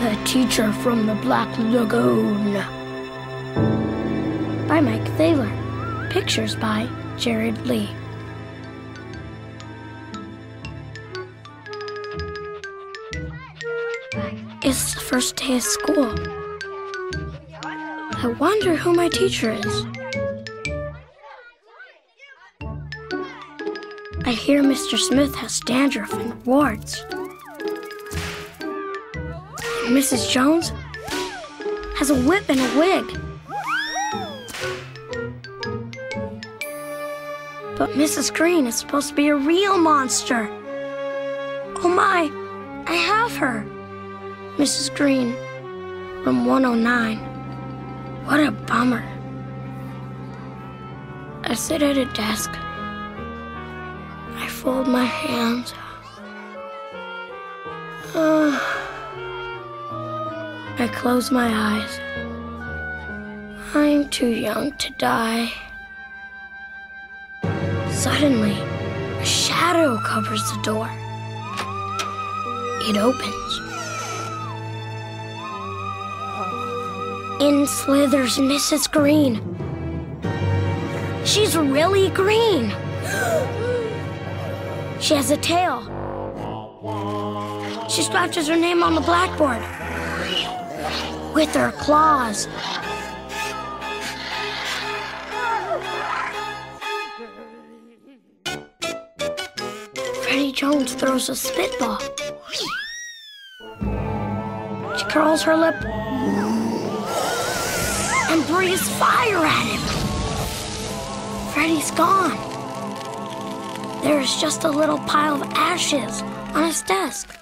The Teacher from the Black Lagoon by Mike Thaler. Pictures by Jared Lee. It's the first day of school. I wonder who my teacher is. I hear Mr. Smith has dandruff and warts. And Mrs. Jones has a whip and a wig. But Mrs. Green is supposed to be a real monster. Oh my, I have her. Mrs. Green, room 109. What a bummer. I sit at a desk. I fold my hands. I close my eyes. I'm too young to die. Suddenly, a shadow covers the door. It opens. In slithers Mrs. Green. She's really green. She has a tail. She scratches her name on the blackboard with her claws. Freddie Jones throws a spitball. She curls her lip and breathes fire at him. Freddie's gone. There is just a little pile of ashes on his desk.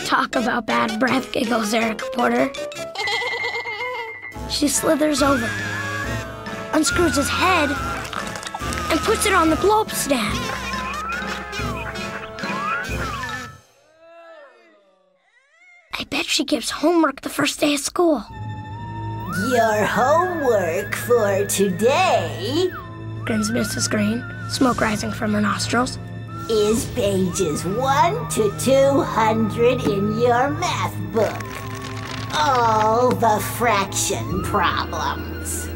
Talk about bad breath, giggles Eric Porter. She slithers over, unscrews his head, and puts it on the globe stand. I bet she gives homework the first day of school. Your homework for today, grins Mrs. Green, smoke rising from her nostrils, is pages 1 to 200 in your math book. All the fraction problems.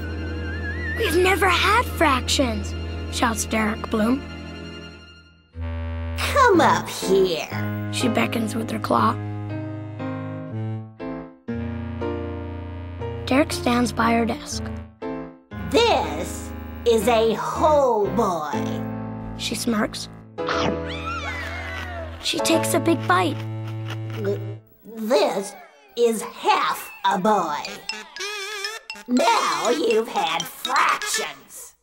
We've never had fractions, shouts Derek Bloom. Come up here. She beckons with her claw. Derek stands by her desk. This is a whole boy. She smirks. She takes a big bite. This is half a boy. Now you've had fractions.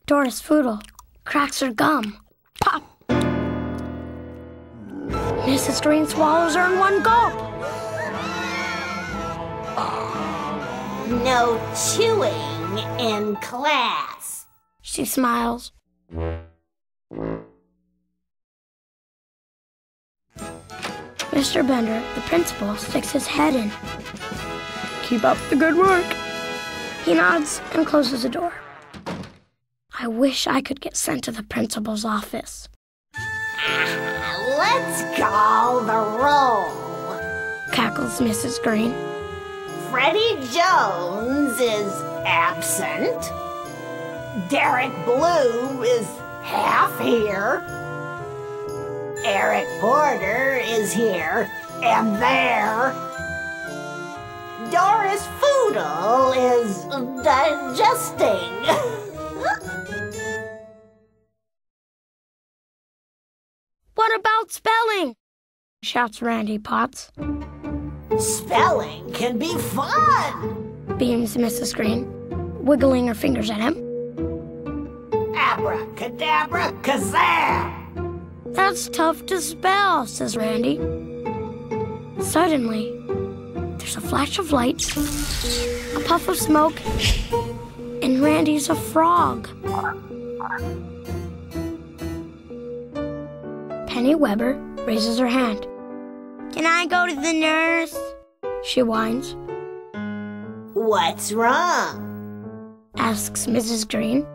Doris Foodle cracks her gum. Pop! Mrs. Green swallows her in one gulp. No chewing in class. She smiles. Mr. Bender, the principal, sticks his head in. Keep up the good work. He nods and closes the door. I wish I could get sent to the principal's office. Let's call the roll, cackles Mrs. Green. Freddie Jones is absent. Derek Bloom is half here. Eric Porter is here and there. Doris Foodle is digesting. What about spelling? Shouts Randy Potts. Spelling can be fun, beams Mrs. Green, wiggling her fingers at him. Abracadabra kazam! That's tough to spell, says Randy. Suddenly, there's a flash of light, a puff of smoke, and Randy's a frog. Penny Weber raises her hand. Can I go to the nurse? She whines. What's wrong? Asks Mrs. Green.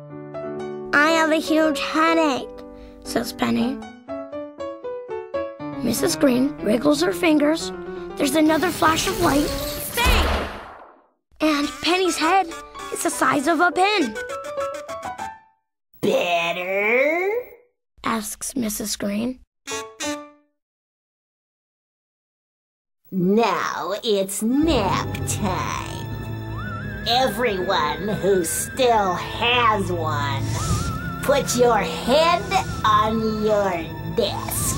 I have a huge headache, says Penny. Mrs. Green wriggles her fingers. There's another flash of light. Bang! And Penny's head is the size of a pin. Better? Asks Mrs. Green. Now it's nap time. Everyone who still has one, put your head on your desk.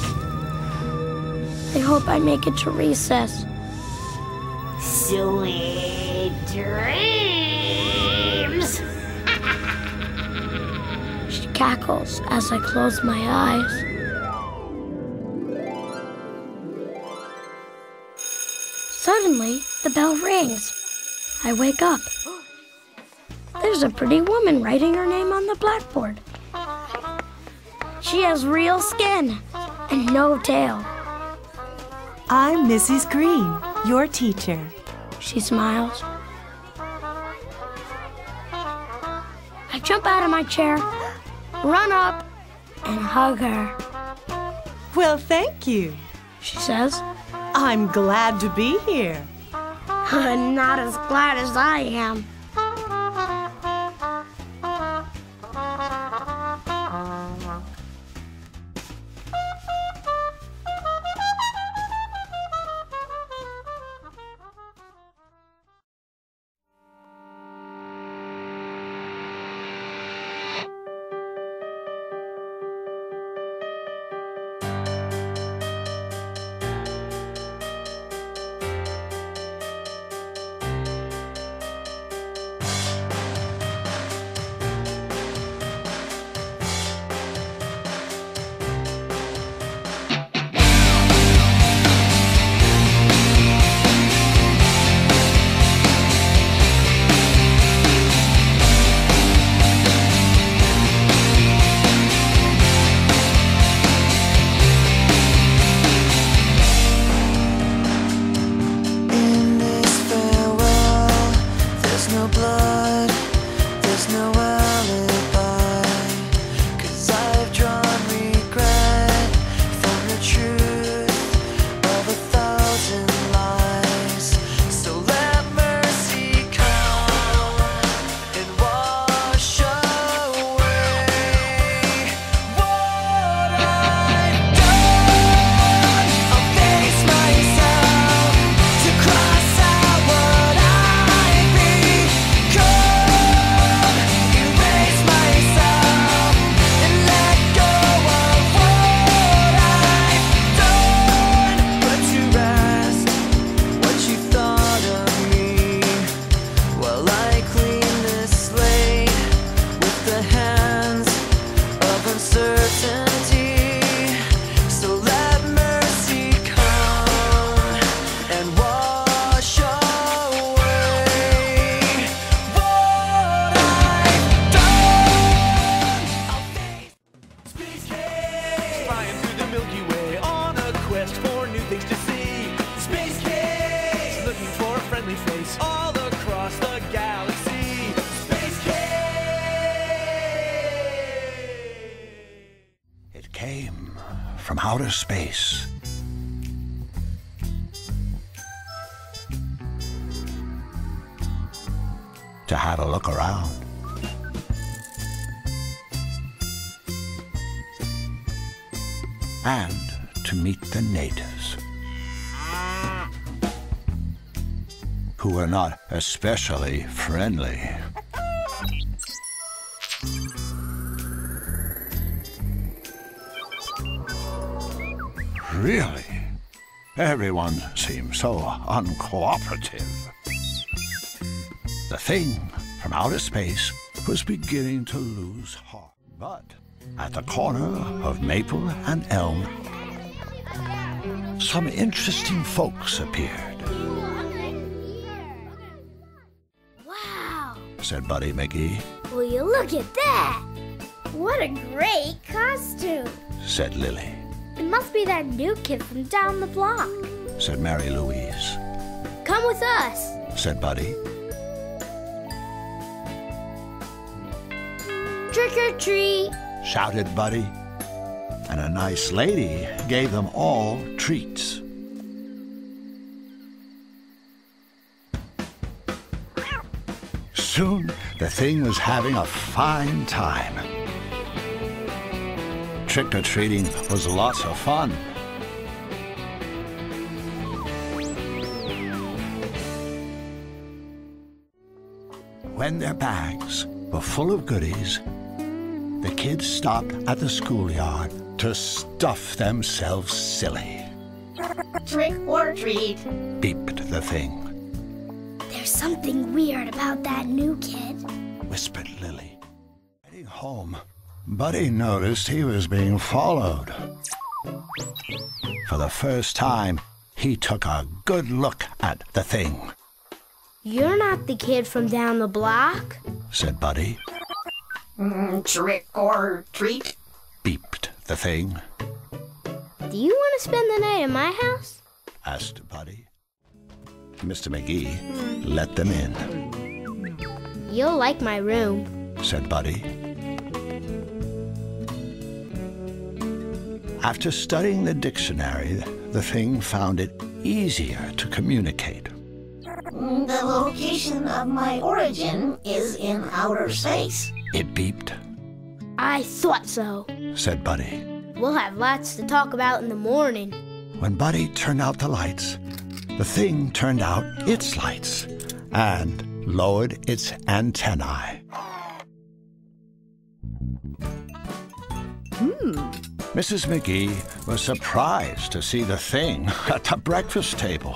I hope I make it to recess. Sweet dreams! She cackles as I close my eyes. Suddenly, the bell rings. I wake up. There's a pretty woman writing her name on the blackboard. She has real skin and no tail. I'm Mrs. Green, your teacher. She smiles. I jump out of my chair, run up, and hug her. Well, thank you. She says, I'm glad to be here. not as glad as I am. From outer space. To have a look around. And to meet the natives. Who were not especially friendly. Really? Everyone seems so uncooperative. The thing from outer space was beginning to lose heart. But at the corner of Maple and Elm, some interesting folks appeared. Wow, said Buddy McGee. will you look at that? What a great costume, said Lily. It must be that new kid from down the block, said Mary Louise. Come with us, said Buddy. Trick or treat, Shouted Buddy. and a nice lady gave them all treats. Soon, the thing was having a fine time. Trick-or-treating was lots of fun. When their bags were full of goodies, the kids stopped at the schoolyard to stuff themselves silly. Trick or treat. Beeped the thing. There's something weird about that new kid, Whispered Lily. Heading home, Buddy noticed he was being followed. For the first time, he took a good look at the thing. You're not the kid from down the block? Said Buddy. Trick or treat. Beeped the thing. Do you want to spend the night at my house? Asked Buddy. Mr. McGee let them in. You'll like my room, Said Buddy. After studying the dictionary, the thing found it easier to communicate. The location of my origin is in outer space. It beeped, I thought so. said Buddy. We'll have lots to talk about in the morning. When Buddy turned out the lights, the thing turned out its lights and lowered its antennae. Mrs. McGee was surprised to see the thing at the breakfast table.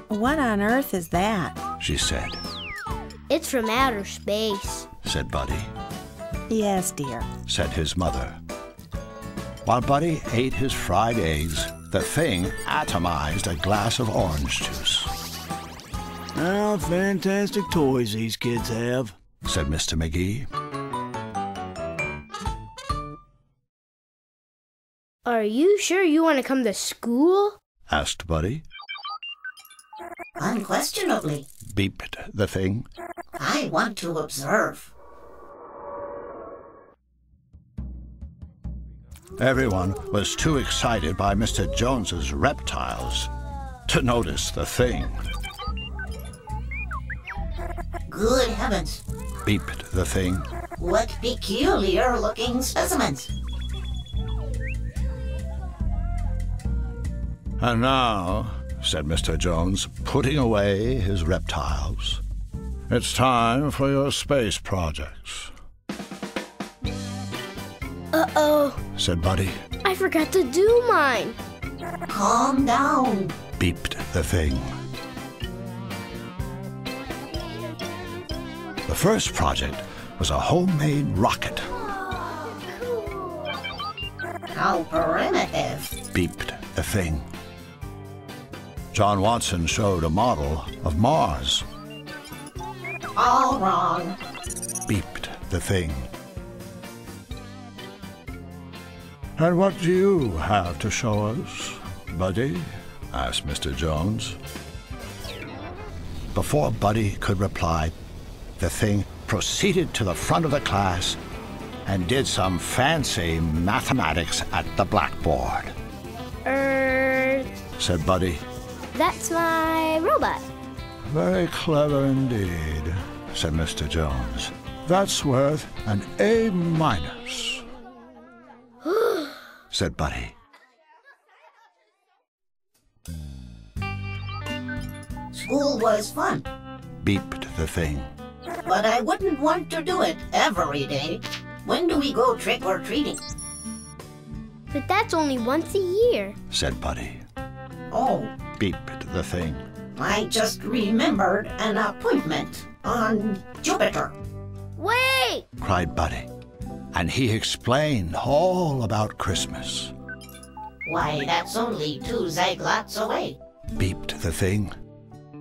What on earth is that? She said, It's from outer space. said Buddy, Yes, dear. said his mother. While Buddy ate his fried eggs, the thing atomized a glass of orange juice, How fantastic toys these kids have. said Mr. McGee. Are you sure you want to come to school? Asked Buddy. Unquestionably. Beeped the thing. I want to observe. Everyone was too excited by Mr. Jones's reptiles to notice the thing. Good heavens. Beeped the thing. What peculiar looking specimens. And now, said Mr. Jones, putting away his reptiles, it's time for your space projects, Uh-oh, said Buddy. I forgot to do mine. Calm down. Beeped the thing. The first project was a homemade rocket. How primitive. Beeped the thing. John Watson showed a model of Mars. All wrong. Beeped the thing. And what do you have to show us, Buddy? Asked Mr. Jones. Before Buddy could reply, the thing proceeded to the front of the class and did some fancy mathematics at the blackboard. Said Buddy. That's my robot. Very clever indeed, said Mr. Jones. That's worth an A-, said Buddy. School was fun, Beeped the thing. but I wouldn't want to do it every day. When do we go trick-or-treating? But that's only once a year. Said Buddy. Oh, Beeped the thing. I just remembered an appointment on Jupiter. Wait! Cried Buddy. And he explained all about Christmas. Why, that's only 2 zygotes away. Beeped the thing.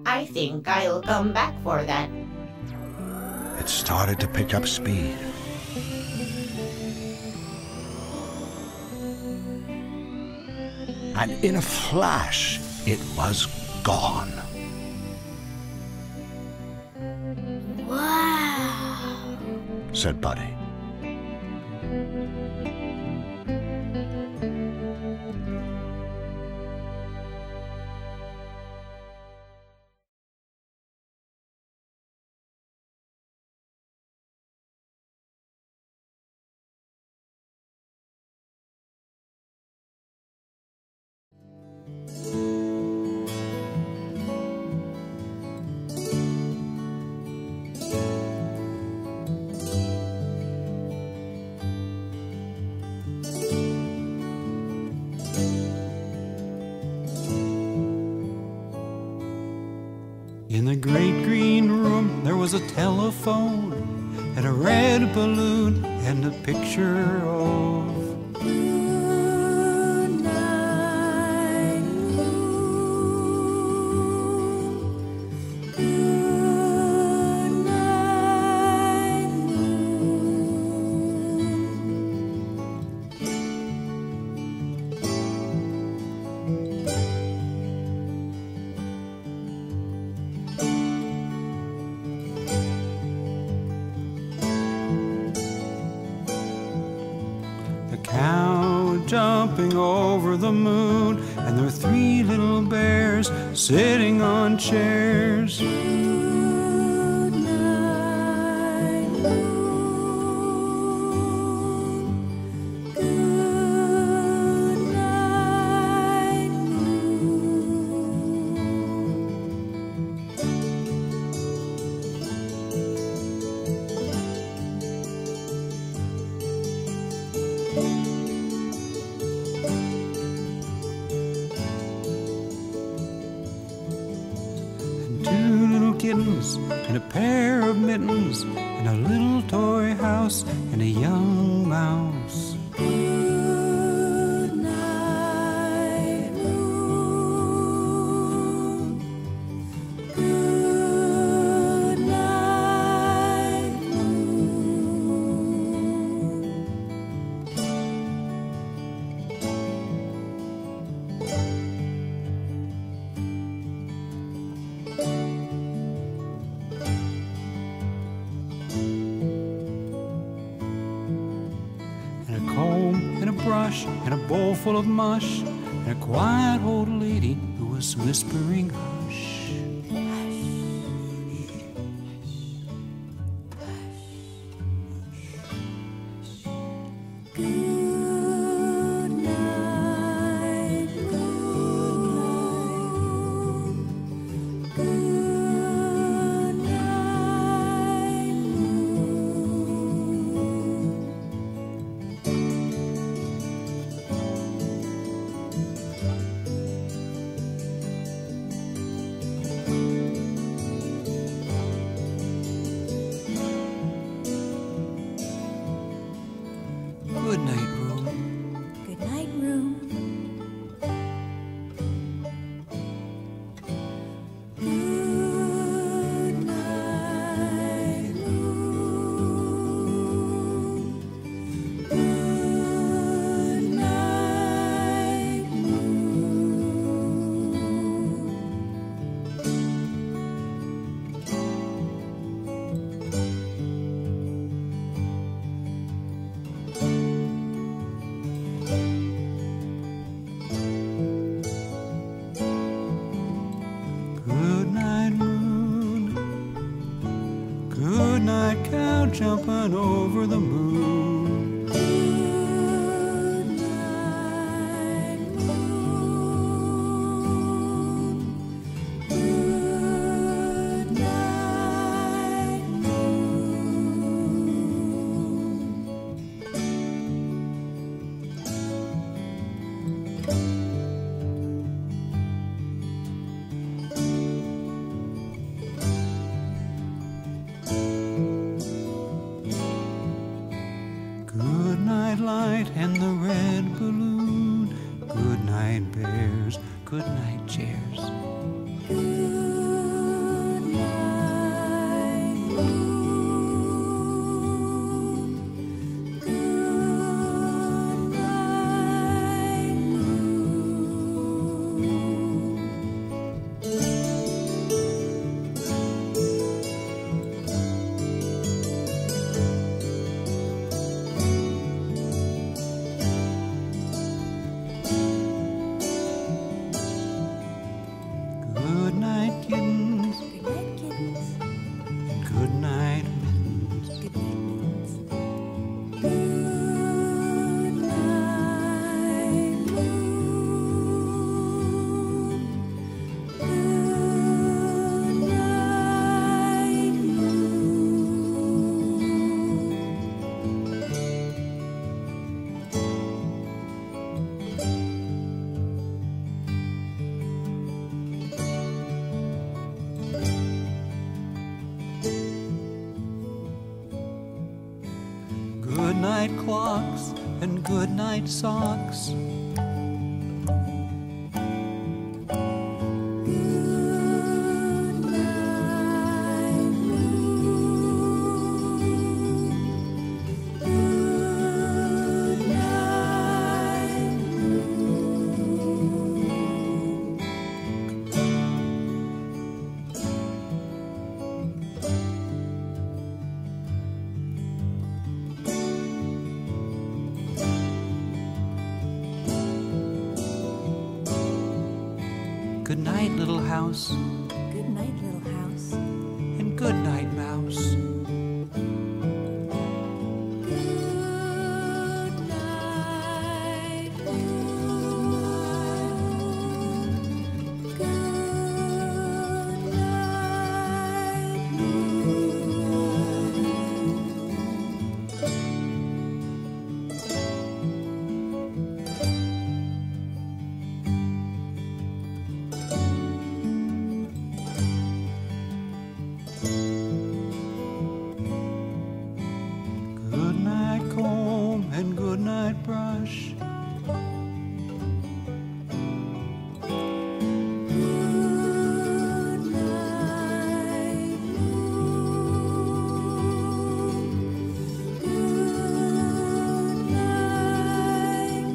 I think I'll come back for that. It started to pick up speed. And in a flash, it was gone. Wow. Said Buddy. was a telephone and a red balloon and a picture of cow jumping over the moon, and there were 3 little bears sitting on chairs. Kittens and a pair of mittens and a little toy house and a young mouse. Good night, moon. Good night, and a brush and a bowl full of mush and a quiet old lady who was whispering hush. Good night, moon. Good night, Good night, room. Good night, room. Good night, room. Good night, Good night, moon. Good night, cow jumping over the moon. Good night, moon. Good night, Good night, light and the red balloon. Good night, bears. Good night, chairs. Good night, moon. Good night, Good night, night clocks and good night socks. Good night, little house, Good night, little house. and good night, mouse. Good night, moon. Good night, Good night, comb, and good night, brush. good night, moon. Good night,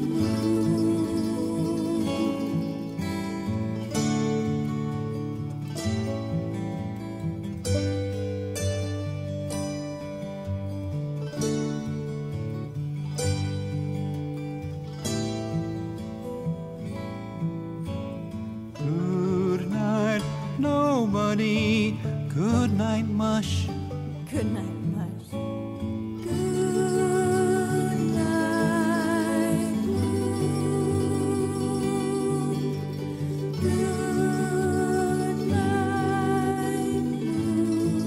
Good night, nobody. Good night, mush. Good night, mush. Good night, moon. Good night, moon.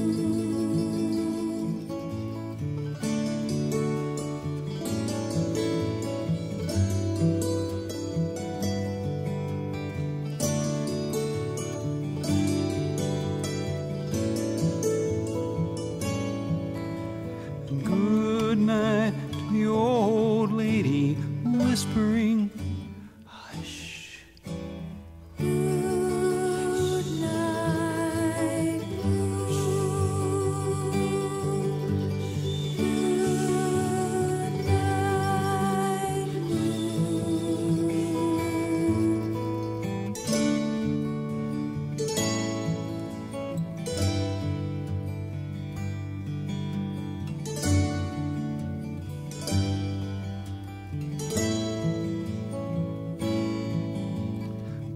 Good night to the old lady whispering, hush. Good night, moon. Good night,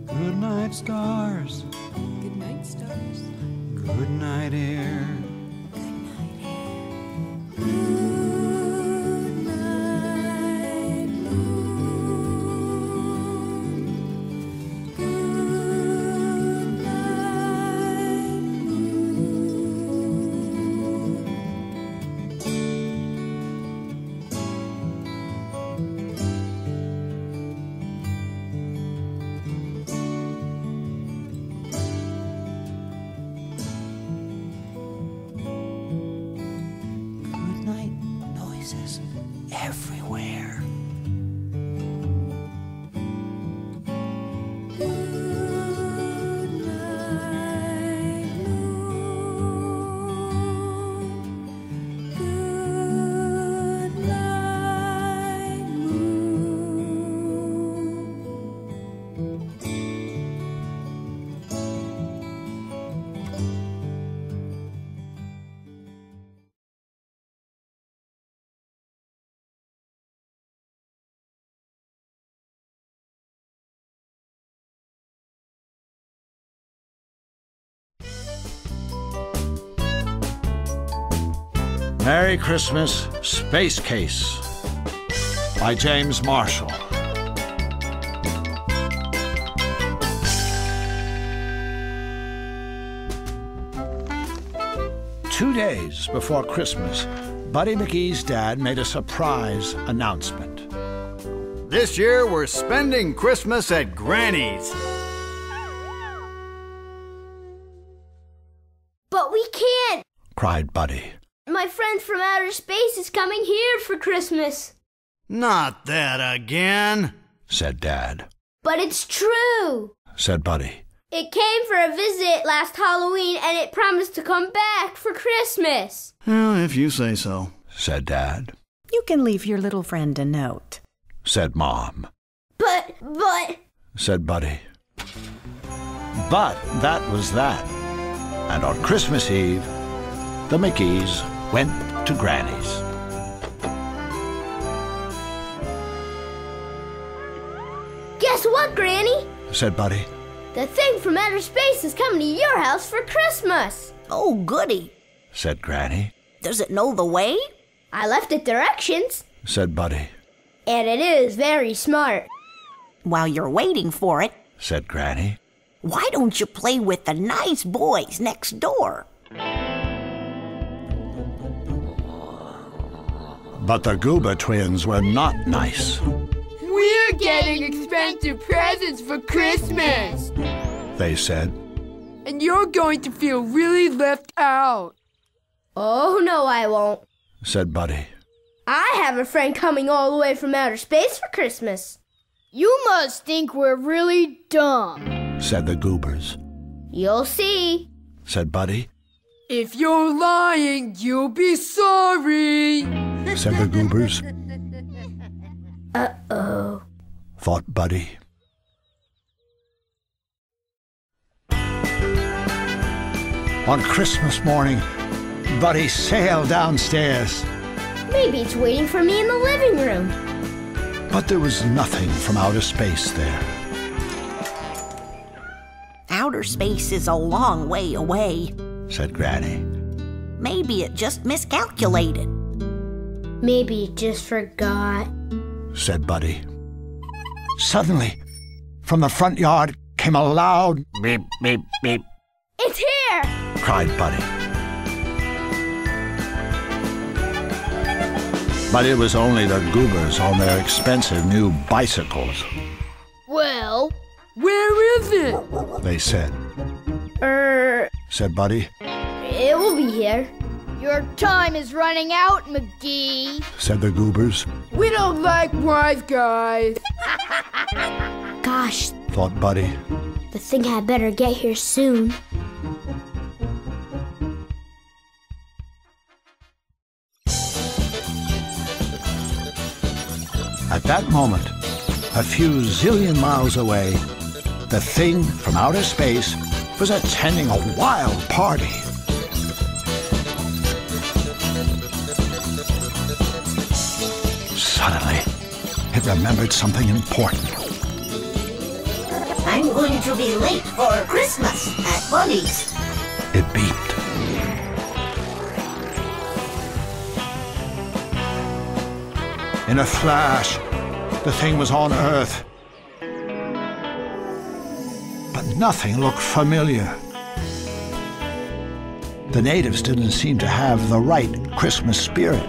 Good night, stars. Good night, stars. Good night, air. Good night, moon. Good night, Good night, noises everywhere. Good night, moon. Good night, Merry Christmas, Space Case by James Marshall. Two days before Christmas, Buddy McGee's dad made a surprise announcement. This year we're spending Christmas at Granny's. But we can't! Cried Buddy. My my friend from outer space is coming here for Christmas. Not that again, said Dad. But it's true, said Buddy. It came for a visit last Halloween and it promised to come back for Christmas. Well, if you say so, said Dad. You can leave your little friend a note, said Mom. But, said Buddy. But that was that. And on Christmas Eve, the Mickeys went to Granny's. Guess what, Granny? Said Buddy. The thing from outer space is coming to your house for Christmas. Oh, goody. Said Granny. Does it know the way? I left it directions. Said Buddy. And it is very smart. While you're waiting for it, said Granny. Why don't you play with the nice boys next door? But the Goober twins were not nice. We're getting expensive presents for Christmas, they said. and you're going to feel really left out. Oh, no, I won't, said Buddy. I have a friend coming all the way from outer space for Christmas. You must think we're really dumb, said the Goobers. You'll see, said Buddy. If you're lying, you'll be sorry, said the Goobers. Uh-oh, thought Buddy. On Christmas morning, Buddy sailed downstairs. Maybe it's waiting for me in the living room. But there was nothing from outer space there. Outer space is a long way away, said Granny. Maybe it just miscalculated. Maybe it just forgot, said Buddy. Suddenly, from the front yard came a loud beep, beep, beep. It's here! Cried Buddy. But it was only the Goobers on their expensive new bicycles. Well, where is it? They said. Said Buddy. It will be here. Your time is running out, McGee, said the Goobers. We don't like wise guys. Gosh, thought Buddy. the thing had better get here soon. At that moment, a few zillion miles away, the thing from outer space was attending a wild party. Suddenly, it remembered something important. I'm going to be late for Christmas at Buddy's. It beeped. In a flash, the thing was on Earth. But nothing looked familiar. The natives didn't seem to have the right Christmas spirit.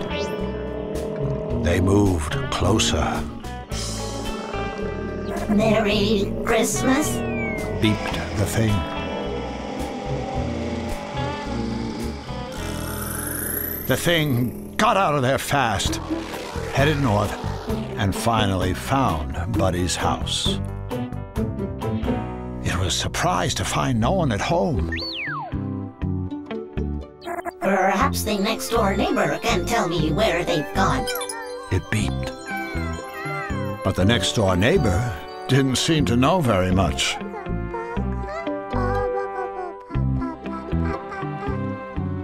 They moved closer. Merry Christmas. Beeped the thing. The thing got out of there fast, headed north, and finally found Buddy's house. It was surprised to find no one at home. Perhaps the next-door neighbor can tell me where they've gone. It beeped. But the next-door neighbor didn't seem to know very much.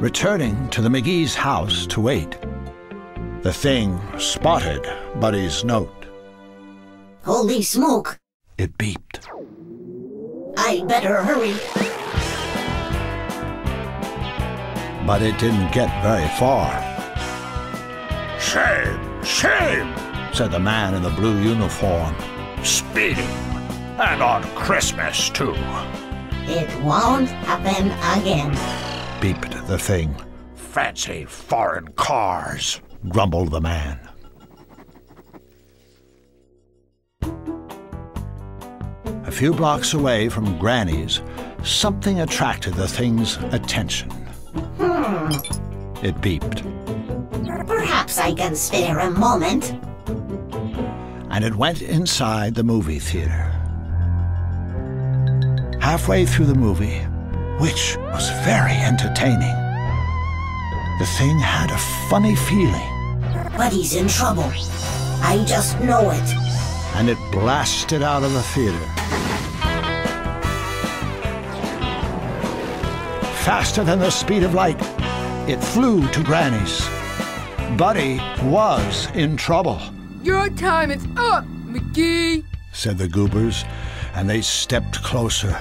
Returning to the McGee's house to wait, the thing spotted Buddy's note. Holy smoke! It beeped. I'd better hurry. But it didn't get very far. "Shame! Shame!" said the man in the blue uniform. "Speeding! And on Christmas, too!" It won't happen again. Beeped the thing. "Fancy foreign cars!" grumbled the man. A few blocks away from Granny's, something attracted the thing's attention. it beeped. Perhaps I can spare a moment. And it went inside the movie theater. Halfway through the movie, which was very entertaining, the thing had a funny feeling. Buddy's in trouble. I just know it. And it blasted out of the theater. Faster than the speed of light, it flew to Granny's. Buddy was in trouble. Your time is up, McGee, said the Goobers, and they stepped closer.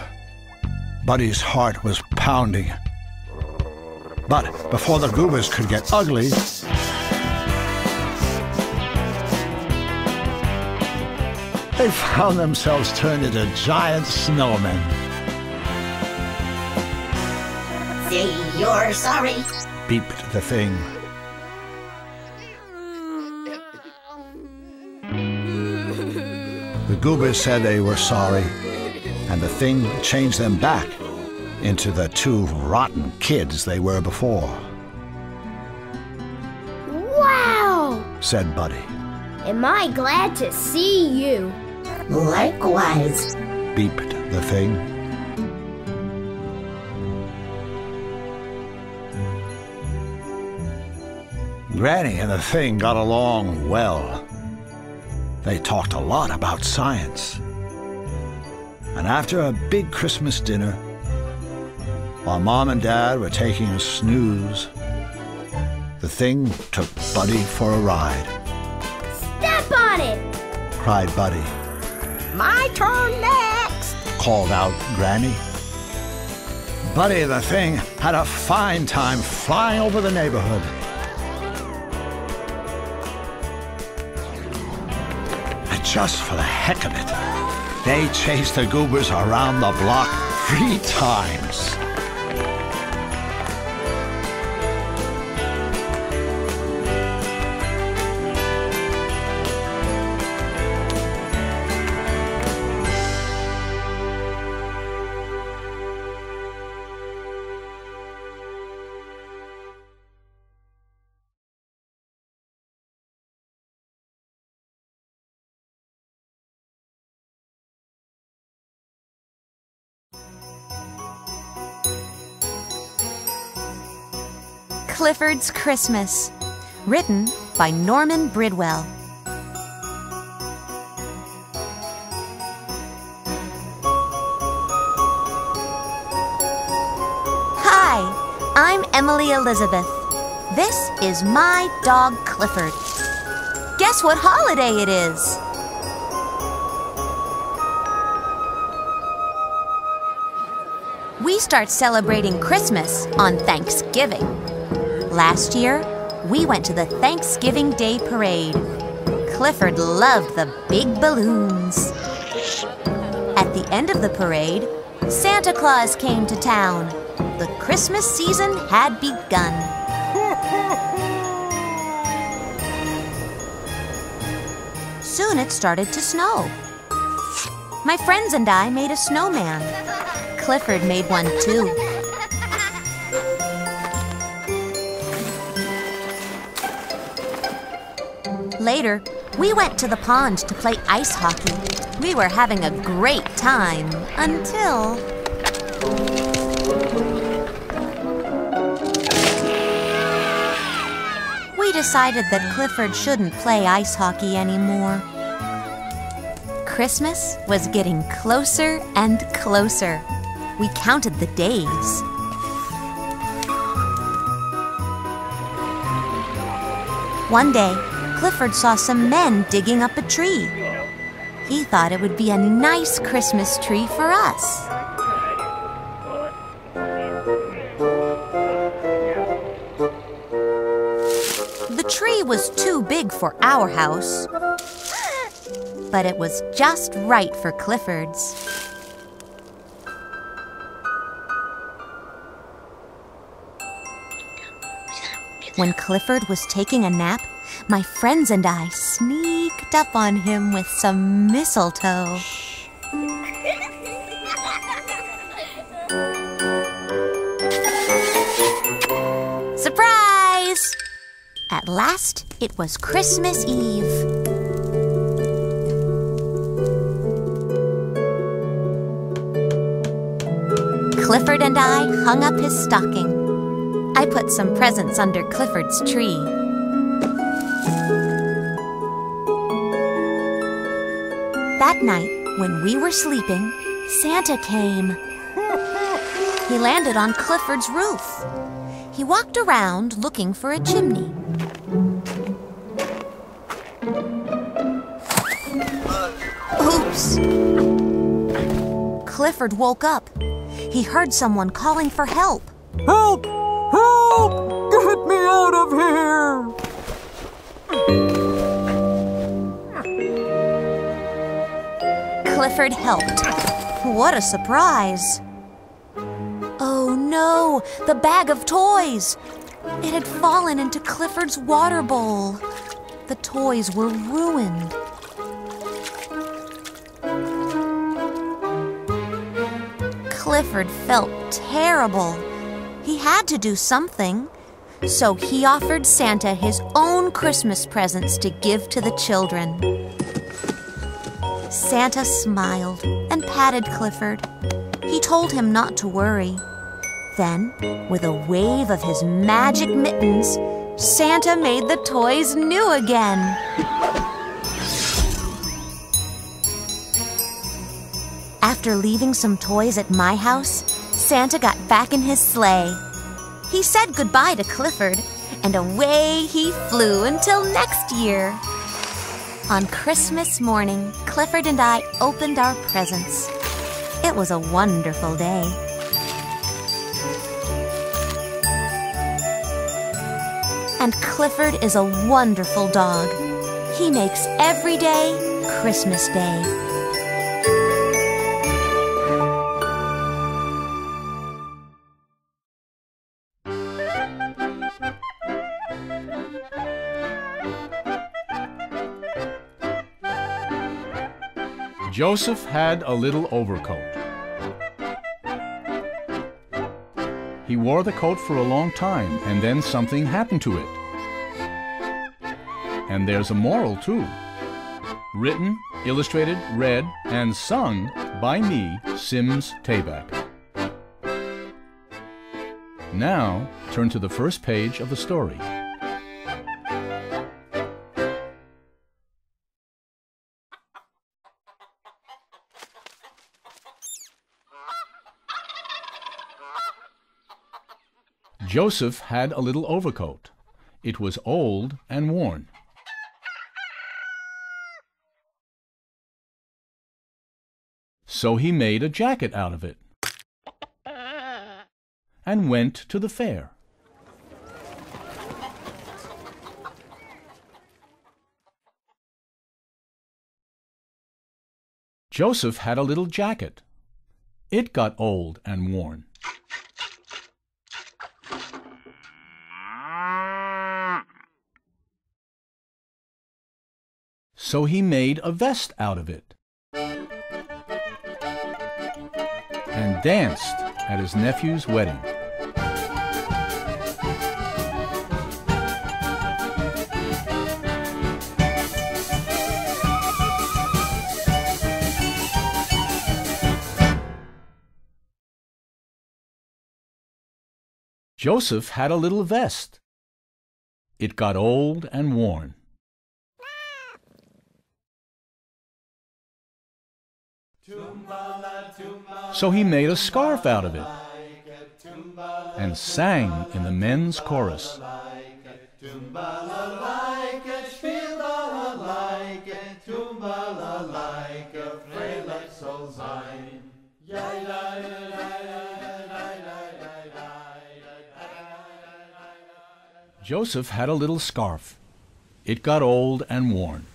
Buddy's heart was pounding. But before the Goobers could get ugly, they found themselves turned into giant snowmen. Say you're sorry, beeped the thing. The Goobers said they were sorry, and the thing changed them back into the two rotten kids they were before. Wow! Said Buddy. Am I glad to see you? Likewise, beeped the thing. Granny and the thing got along well. They talked a lot about science. And after a big Christmas dinner, while Mom and Dad were taking a snooze, the thing took Buddy for a ride. Step on it! Cried Buddy. my turn next, called out Granny. Buddy the thing had a fine time flying over the neighborhood. And just for the heck of it, they chased the Goobers around the block 3 times. Clifford's Christmas, written by Norman Bridwell. Hi, I'm Emily Elizabeth. This is my dog Clifford. Guess what holiday it is? We start celebrating Christmas on Thanksgiving. Last year, we went to the Thanksgiving Day Parade. Clifford loved the big balloons. At the end of the parade, Santa Claus came to town. The Christmas season had begun. Soon it started to snow. My friends and I made a snowman. Clifford made one too. Later, we went to the pond to play ice hockey. We were having a great time until... we decided that Clifford shouldn't play ice hockey anymore. Christmas was getting closer and closer. We counted the days. One day, Clifford saw some men digging up a tree. He thought it would be a nice Christmas tree for us. The tree was too big for our house, but it was just right for Clifford's. When Clifford was taking a nap, my friends and I sneaked up on him with some mistletoe. Surprise! At last, it was Christmas Eve. Clifford and I hung up his stocking. I put some presents under Clifford's tree. That night, when we were sleeping, Santa came. He landed on Clifford's roof. He walked around looking for a chimney. Oops! Clifford woke up. He heard someone calling for help. Help! Help! Get me out of here! Clifford helped. What a surprise! Oh no, the bag of toys! It had fallen into Clifford's water bowl. The toys were ruined. Clifford felt terrible. He had to do something. So he offered Santa his own Christmas presents to give to the children. Santa smiled and patted Clifford. He told him not to worry. Then, with a wave of his magic mittens, Santa made the toys new again. After leaving some toys at my house, Santa got back in his sleigh. He said goodbye to Clifford, and away he flew until next year. On Christmas morning, Clifford and I opened our presents. It was a wonderful day. And Clifford is a wonderful dog. He makes every day Christmas Day. Joseph had a little overcoat. He wore the coat for a long time, and then something happened to it. And there's a moral, too. Written, illustrated, read, and sung by me, Sims Tabak. Now, turn to the first page of the story. Joseph had a little overcoat. It was old and worn. So he made a jacket out of it and went to the fair. Joseph had a little jacket. It got old and worn. So he made a vest out of it and danced at his nephew's wedding. Joseph had a little vest. It got old and worn. So he made a scarf out of it and sang in the men's chorus. Joseph had a little scarf. It got old and worn.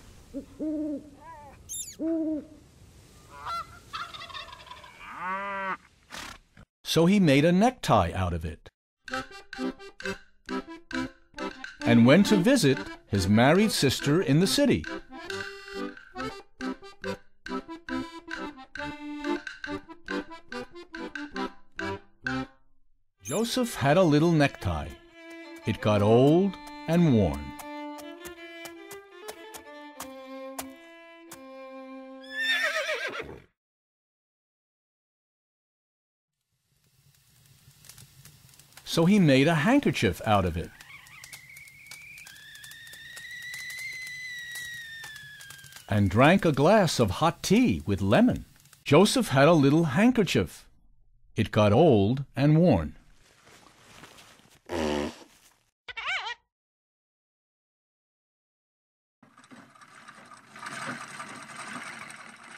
So he made a necktie out of it and went to visit his married sister in the city. Joseph had a little necktie. It got old and worn. So he made a handkerchief out of it. And drank a glass of hot tea with lemon. Joseph had a little handkerchief. It got old and worn.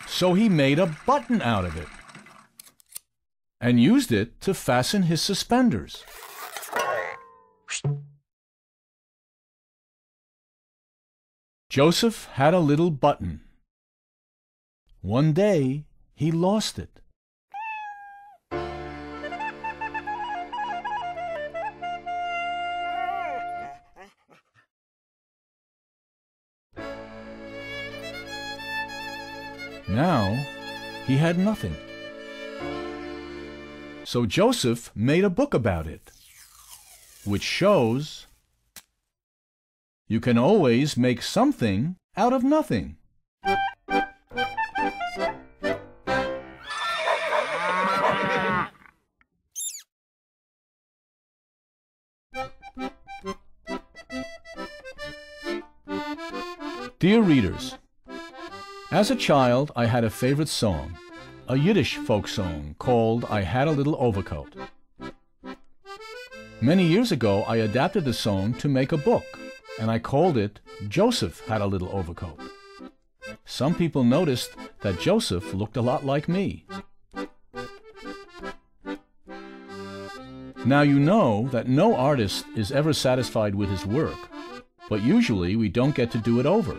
So he made a button out of it and used it to fasten his suspenders. Joseph had a little button. One day, he lost it. Now, he had nothing. So Joseph made a book about it, which shows you can always make something out of nothing. Dear readers, as a child I had a favorite song, a Yiddish folk song called I Had a Little Overcoat. Many years ago I adapted the song to make a book, and I called it Joseph Had a Little Overcoat. Some people noticed that Joseph looked a lot like me. Now you know that no artist is ever satisfied with his work, but usually we don't get to do it over.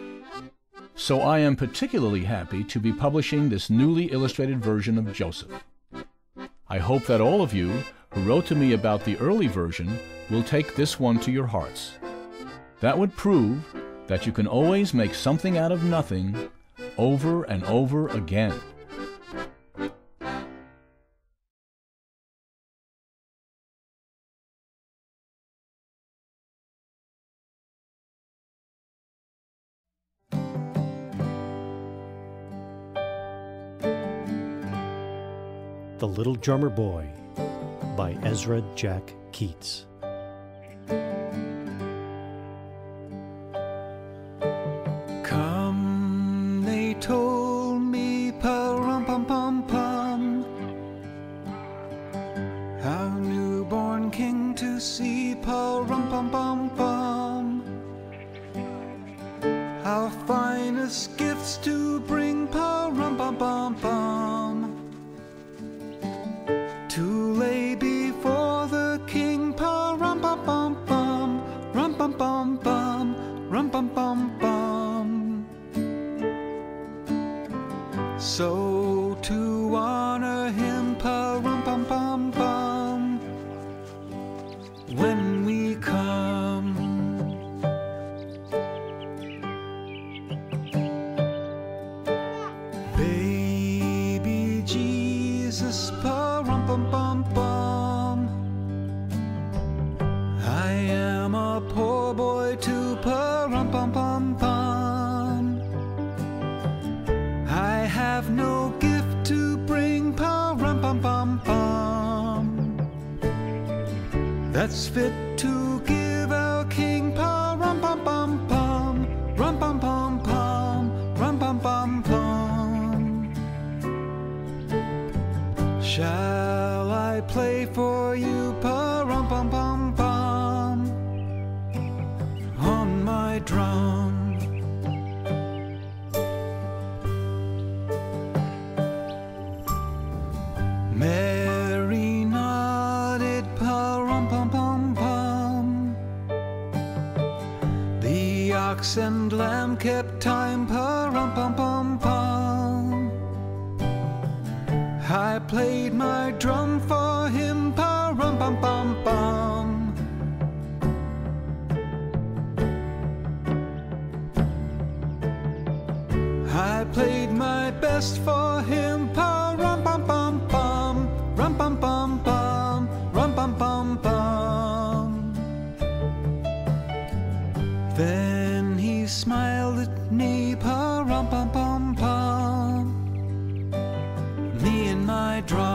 So I am particularly happy to be publishing this newly illustrated version of Joseph. I hope that all of you who wrote to me about the early version will take this one to your hearts. That would prove that you can always make something out of nothing over and over again. The Little Drummer Boy by Ezra Jack Keats. Come, they told me, pa-rum-pum-pum-pum, how newborn king to see, pa-rum-pum-pum-pum, how finest gifts to bring, pa-rum-pum-pum-pum, to lay before the king, pa-rum-pum-pum-pum, rum-pum-pum-pum, rum-pum-pum-pum. So to honor him, pa-rum-pum-pum-pum, when we come, baby Jesus, pa-rum-pum-pum-pum, I am a poor boy too, pa-rum-pum-pum-pum, I have no gift to bring, pa-rum-pum-pum-pum, that's fit to give our king, pa-rum-pum-pum-pum, rum-pum-pum-pum, rum-pum-pum-pum. Shall I play for you, pa-rum-pum-pum-pum, on my drum? Mary nodded, pa-rum-pum-pum-pum, the ox and lamb kept time, pa-rum-pum-pum-pum, I played my drum for him, pa-rum-pum-pum-pum. I played my best for him, pa-rum-pum-pum-pum, rum-pum-pum-pum, rum-pum-pum-pum. I drive.